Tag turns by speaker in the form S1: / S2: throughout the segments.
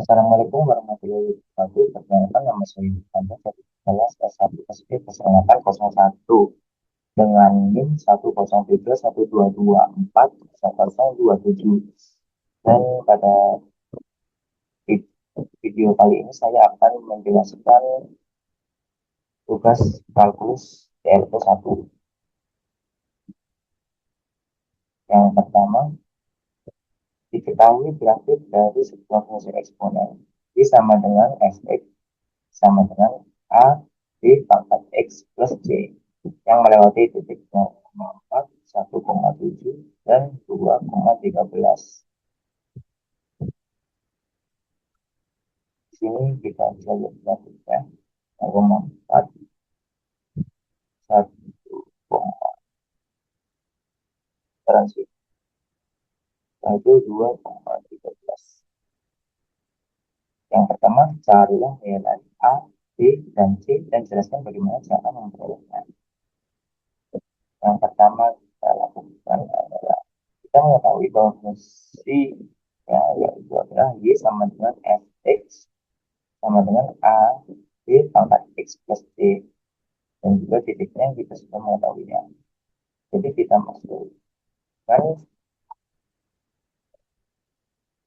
S1: Assalamualaikum warahmatullahi wabarakatuh. Perkenalkan nama saya Anda dari kelas S1 SD 0801 dengan NIM 103.122.4.027. Dan pada video kali ini saya akan menjelaskan tugas kalkulus TLP 1. Yang pertama, diketahui grafik dari sebuah fungsi eksponen Y sama dengan Fx sama dengan A B pangkat X plus C yang melewati titik 0,4, 1,7, dan 2,13. Di sini kita bisa lihat grafiknya 0,4, 1, transit, itu 2,13. Yang pertama, carilah nilai A, B, dan C dan jelaskan bagaimana cara memperolehnya. Yang pertama kita lakukan adalah kita mengetahui bahwa fungsi ya, yaitu adalah Y sama dengan Fx sama dengan A B pangkat X plus C, dan juga titiknya kita sudah mengetahuinya. Jadi kita masukkan,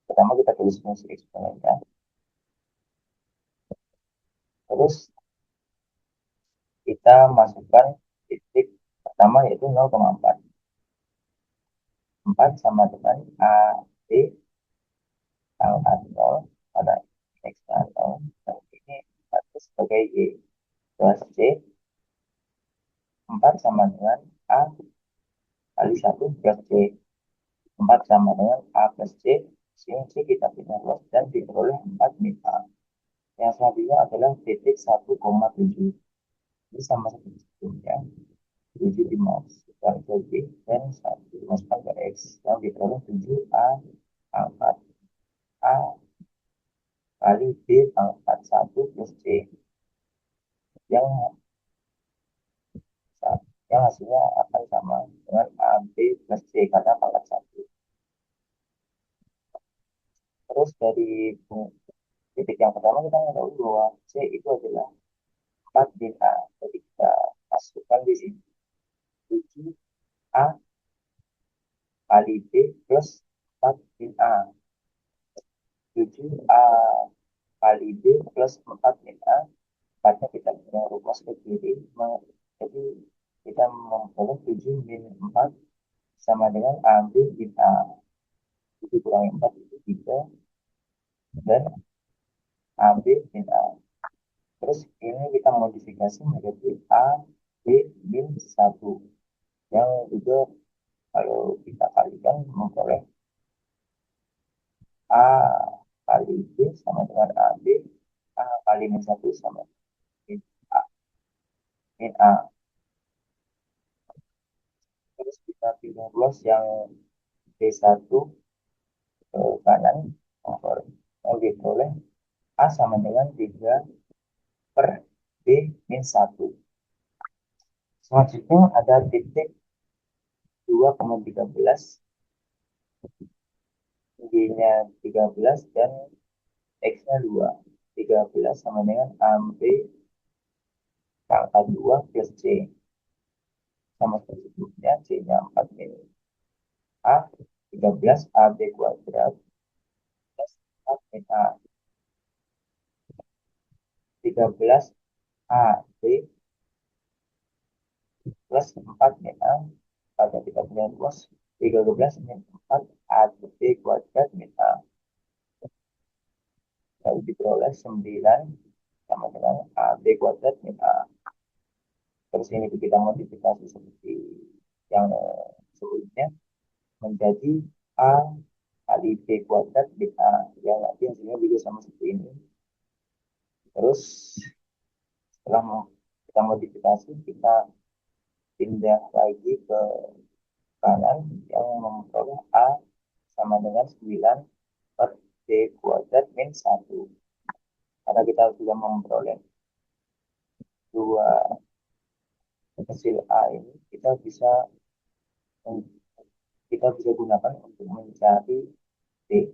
S1: pertama kita tulis fungsi eksponennya, terus kita masukkan titik pertama yaitu 0,4. 4 sama dengan A B pangkat 0 pada X dan 0, dan ini 4 sebagai Y plus C. 4 sama dengan A kali 1 plus C. 4 sama dengan A plus C. Sini C kita pindah luas dan diperoleh 4 mita. Yang selanjutnya adalah titik 1,7. Ini sama seperti sebelumnya. 7 dimasukkan ke B dan 1 dimasukkan ke X. Yang diperoleh 7A pangkat A kali B pangkat 1 plus C. Yang, yang hasilnya akan sama dengan AB plus C karena pangkat 1. Terus dari titik yang pertama kita tahu bahwa C itu adalah 4 din A. Jadi kita masukkan di sini 7A kali B plus 4 din A. 7A kali B plus 4 din A. 4-nya kita rumus ke kiri. Jadi kita memperoleh 7 min 4 sama dengan AB din A. 7 kurangi 4 itu 3 dan AB din A. Terus ini kita modifikasi menjadi A B min 1 yang juga kalau kita kalikan memperoleh A kali B sama dengan AB. A kali min 1 sama min A, min A. Terus kita pilih ruas yang B1 ke kanan, yang diperoleh A sama dengan 3 per B min 1. Selanjutnya ada titik 2,13, Y-nya 13 dan X-nya 2. 13 sama dengan AB pangkat 2 plus C. Sama seperti sebelumnya, C-nya 4 min A, 13 AB kuadrat plus 4 min A. 13 AB plus 4 min A pada kita punya ruas 13 min 4 AB kuadrat min A. Lalu diperoleh 9 sama dengan AB kuadrat min A. Terus ini kita modifikasi seperti yang sebelumnya menjadi A kali B kuadrat min A, yang nanti hasilnya juga sama seperti ini. Terus setelah kita modifikasi, kita pindah lagi ke kanan yang memperoleh A sama dengan 9 per B kuadrat min 1. Karena kita sudah memperoleh dua hasil A ini, kita bisa gunakan untuk mencari B.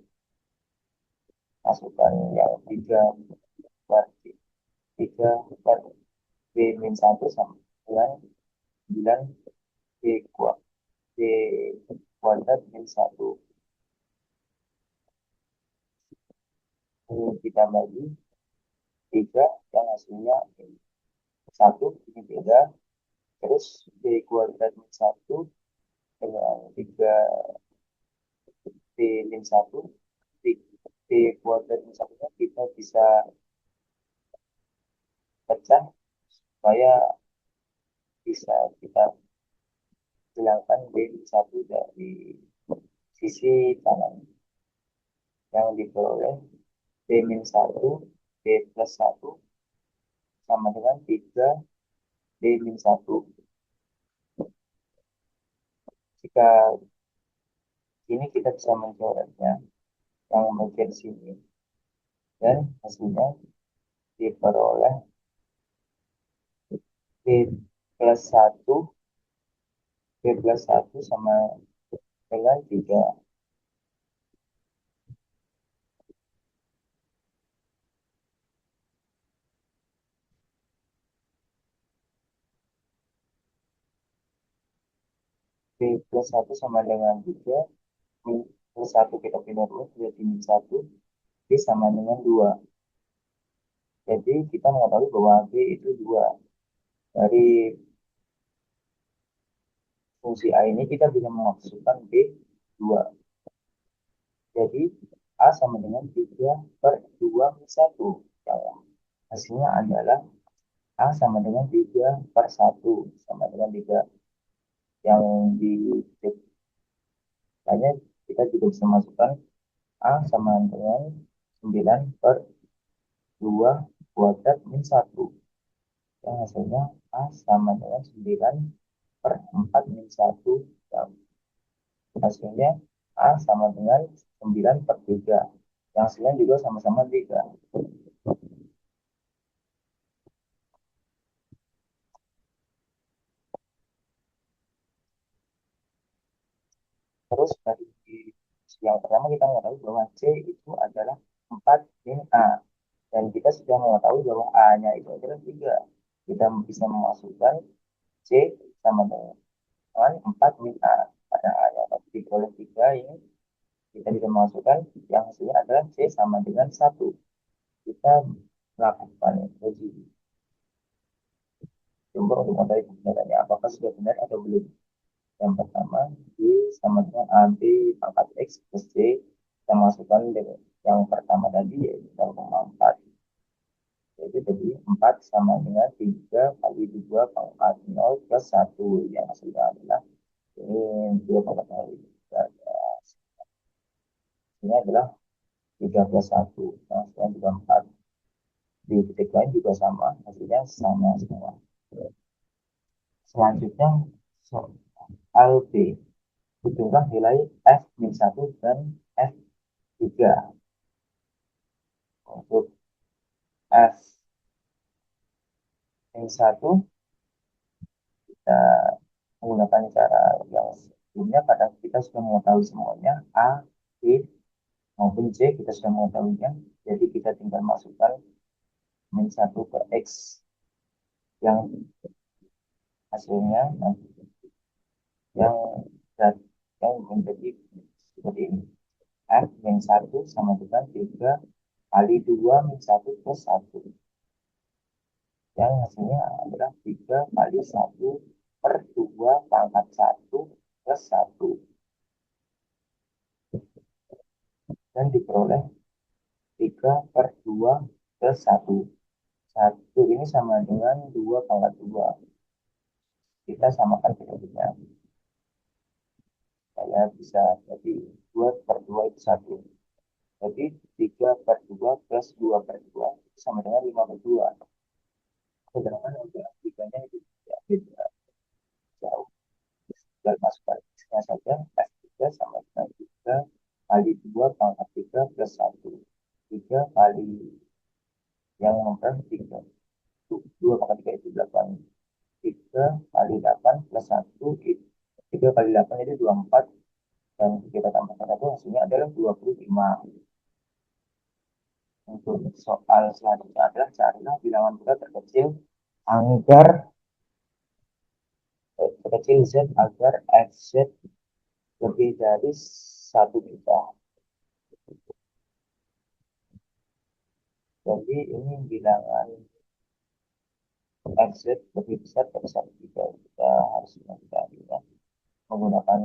S1: masukkan yang 3 per 3 per B min 1 sama dengan 9 B kuadrat B kuadrat min 1. Ini kita bagi 3 yang hasilnya 1, ini beda. Terus B kuadrat min 1 dengan 3 B min 1, B kuadrat min 1 kita bisa pecah supaya bisa kita hilangkan B min 1 dari sisi kanan. Yang diperoleh B min 1, B plus 1 sama dengan 3 B min 1. Jika ini kita bisa mencoretnya yang bagian sini, dan hasilnya diperoleh B plus 1 B plus 1 sama dengan 3. B plus 1 sama dengan 3. Plus 1 kita pindah 2, jadi min 1. B sama dengan 2. Jadi kita mengetahui bahwa B itu 2. Dari fungsi A ini kita bisa memasukkan B 2. Jadi A sama dengan 3 per 2 min 1. Ya, hasilnya adalah A sama dengan 3 per 1 sama dengan 3. Yang di lainnya kita juga bisa masukkan A sama dengan 9 per 2 kuadrat min 1. Yang hasilnya A sama dengan 9 per 4 min 1. Dan hasilnya A sama dengan 9 per 3. Yang hasilnya juga sama-sama 3. Terus dari yang pertama kita mengetahui bahwa C itu adalah 4 min A. Dan kita sudah mengetahui bahwa A-nya itu adalah 3. Kita bisa memasukkan C sama dengan 4 min A. Pada A-nya diperoleh 3 ini kita bisa memasukkan yang hasilnya adalah C sama dengan 1. Kita melakukan uji coba untuk mengetahui kebenarannya apakah sudah benar atau belum. Yang pertama, B sama dengan AB pangkat X plus C. Kita masukkan yang pertama tadi yaitu 0,4. Jadi tadi 4 sama dengan 3 kali 2 pangkat 0 plus 1. Yang hasilnya adalah ini 2 pangkat 0. Ini adalah 3 plus 1. Yang hasilnya juga 4. Di titik lain juga sama. Hasilnya sama semua. Selanjutnya, soal B. Hitunglah nilai F-1 dan F3. Untuk F-1 kita menggunakan cara yang sebelumnya pada kita sudah mengetahui semuanya A, B maupun C kita sudah mengetahuinya. Jadi kita tinggal masukkan min 1 per X yang hasilnya yang yang menjadi seperti ini. F min 1 sama dengan 3 kali 2 min 1 plus 1. Yang hasilnya adalah 3 kali 1 per 2 pangkat 1 plus 1. Dan diperoleh 3 per 2 plus 1. 1 ini sama dengan 2 pangkat 2. Kita samakan kedua-duanya. Saya bisa jadi 2 per 2 itu 1. Jadi 3 per 2 plus 2 per 2 sama dengan 5 per 2. Sedangkan untuk tiganya itu tidak beda jauh. Tinggal masukkan X-nya saja. F3 sama dengan 3 kali 2 pangkat 3 plus 1. 3 kali yang nomor 3. 2 pangkat 3 itu 8. 3 kali 8 plus 1. 3 kali 8 itu 24. Dan kita tambahkan 1 hasilnya adalah 25. Untuk soal selanjutnya adalah carilah bilangan bulat terkecil z agar fz lebih dari 1 juta. Jadi ini bilangan fz lebih besar dari 1 juta. Kita harus mencarinya menggunakan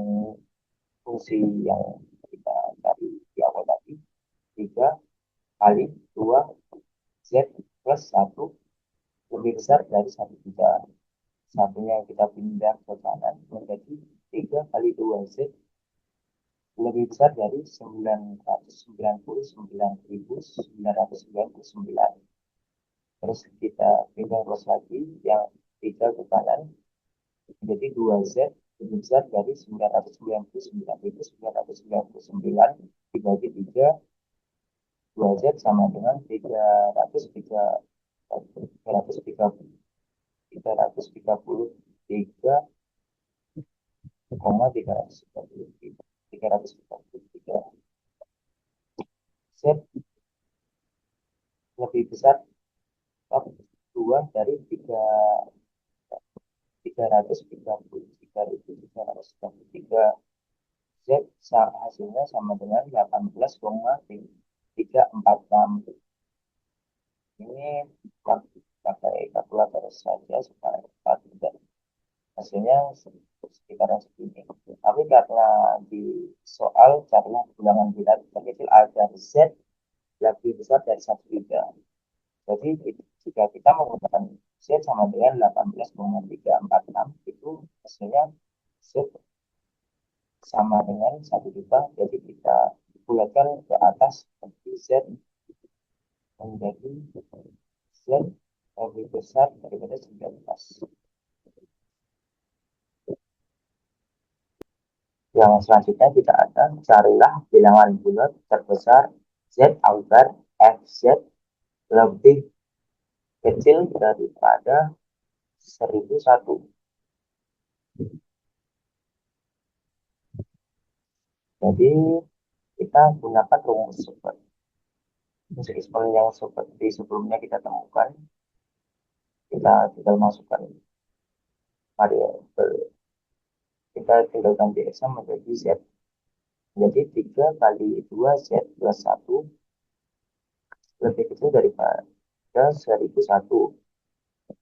S1: fungsi yang kita cari di awal tadi. 3 kali 2 z plus 1 lebih besar dari 1 juta. Satunya kita pindah ke kanan menjadi 3 kali 2 z lebih besar dari 999.999. Terus kita pindah ruas lagi yang 3 ke kanan menjadi 2z lebih besar dari 999.999 dibagi 3, 2z sama dengan 333,333 z lebih besar 2 dari 333 z hasilnya sama dengan 18,346. Ini pakai kalkulator saja supaya cepat dan hasilnya sekitaran segini. Tapi karena di soal carilah bilangan bulat terkecil agar z lebih besar dari 1 juta. Jadi jika kita menggunakan z sama dengan 18,346 itu hasilnya z sama dengan 1 juta. Jadi kita bulatkan ke atas z menjadi z lebih besar daripada 19. Yang selanjutnya kita akan carilah bilangan bulat terbesar z agar fz lebih kecil daripada 1001. Jadi kita gunakan rumus eksponen yang seperti sebelumnya kita temukan. Kita tinggal masukkan variabel, kita tinggal ganti x menjadi z. Jadi 3 kali 2 z plus 1 lebih kecil daripada 1001.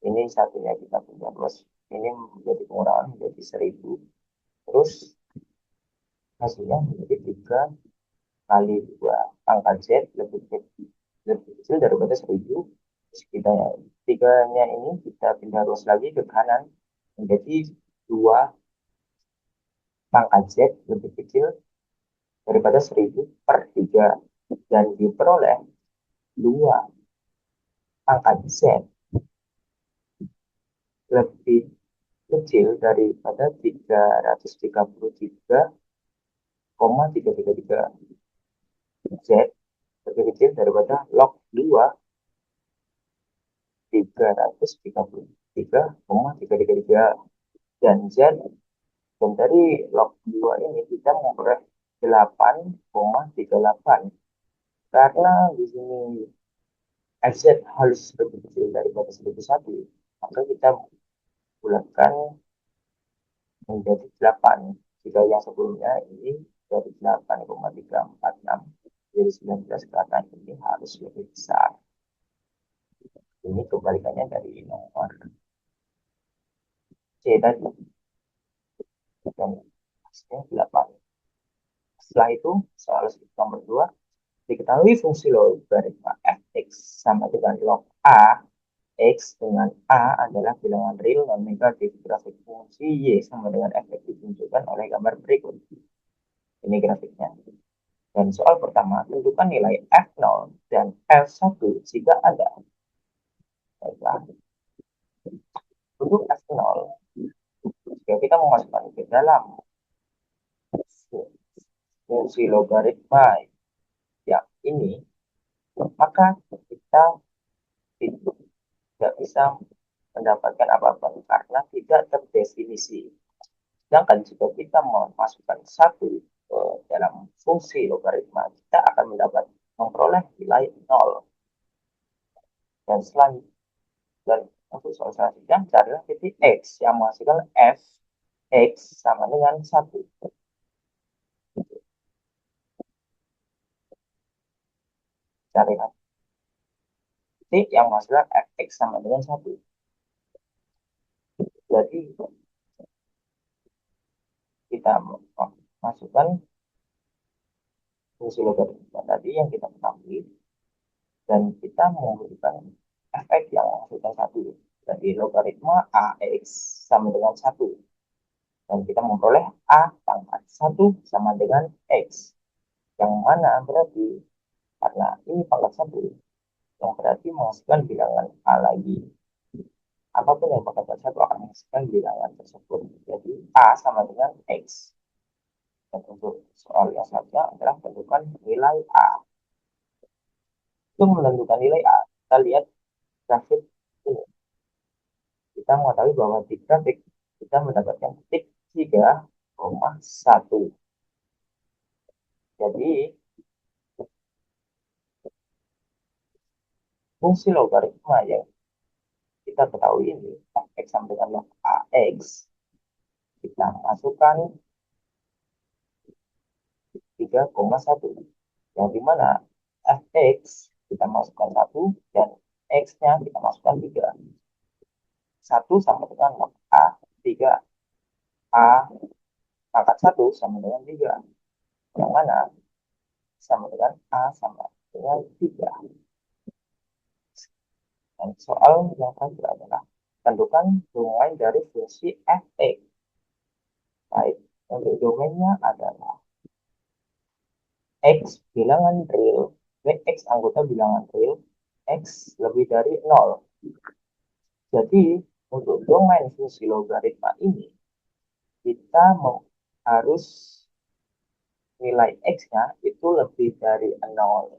S1: Ini satunya kita pindah plus. Ini menjadi pengurangan menjadi 1000. Terus hasilnya menjadi 3 kali 2 angka z lebih kecil daripada 1000. Terus kita tiganya ini kita pindah ruas lagi ke kanan menjadi 2 angka z lebih kecil daripada 1000 per 3 dan diperoleh 2 angka z lebih kecil daripada 333,333 z lebih kecil daripada log 2 333,333 dan z, dan dari log 2 ini kita memperoleh 8,38 karena di sini fz harus lebih kecil daripada 1001, maka kita bulatkan menjadi 8. Jika yang sebelumnya ini dari 8,346 jadi 19 ke atas ini harus lebih besar. Ini kebalikannya dari nomor C tadi. Dan hasilnya 8. Setelah itu soal nomor 2, diketahui fungsi logaritma fx sama dengan log a x dengan a adalah bilangan real non negatif. Grafik fungsi y sama dengan fx ditunjukkan oleh gambar berikut. Ini grafiknya. Dan soal pertama, tentukan nilai f0 dan f1 jika ada. Baiklah. Untuk f0, jika kita memasukkan ke dalam fungsi logaritma yang ini, maka kita tidak bisa mendapatkan apa-apa karena tidak terdefinisi. Sedangkan jika kita memasukkan 1 ke dalam fungsi logaritma, kita akan memperoleh nilai 0. Dan selanjutnya, dan untuk soal selanjutnya, carilah titik X yang menghasilkan f X sama dengan 1. Carilah titik yang menghasilkan fx sama dengan 1. Jadi kita masukkan fungsi logaritma tadi yang kita ketahui dan kita memberikan fx yang menghasilkan 1. Jadi logaritma ax sama dengan 1. Dan kita memperoleh a pangkat 1 sama dengan x. Yang mana berarti karena ini pangkat 1 yang berarti menghasilkan bilangan a lagi. Apapun yang pangkat 1 akan menghasilkan bilangan tersebut. Jadi a sama dengan x. Dan untuk soal yang selanjutnya adalah tentukan nilai A. Untuk menentukan nilai A, kita lihat grafik ini. Kita mengetahui bahwa di grafik kita mendapatkan titik 3,1. Jadi, fungsi logaritma yang kita ketahui ini, fx sama dengan log ax, kita masukkan 3,1. Yang dimana fx kita masukkan 1 dan x-nya kita masukkan 3. 1 sama dengan log A, 3 A pangkat 1 sama dengan 3. Yang mana sama dengan A sama dengan 3. Dan soal yang terakhir adalah tentukan domain dari fungsi f(x). Baik, untuk domainnya adalah x bilangan real, x anggota bilangan real, x lebih dari 0. Jadi, untuk domain fungsi logaritma ini, kita harus nilai x-nya itu lebih dari 0.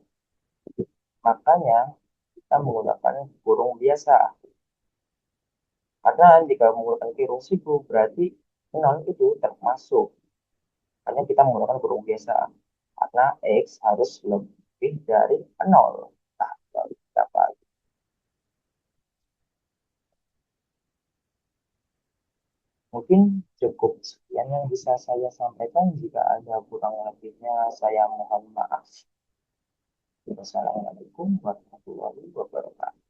S1: Makanya kita menggunakan kurung biasa. Karena jika menggunakan kurung siku berarti 0 itu termasuk. Hanya kita menggunakan kurung biasa. Karena x harus lebih dari 0. Nah, dapat. Mungkin cukup sekian yang bisa saya sampaikan. Jika ada kurang lebihnya, saya mohon maaf. Wassalamualaikum warahmatullahi wabarakatuh.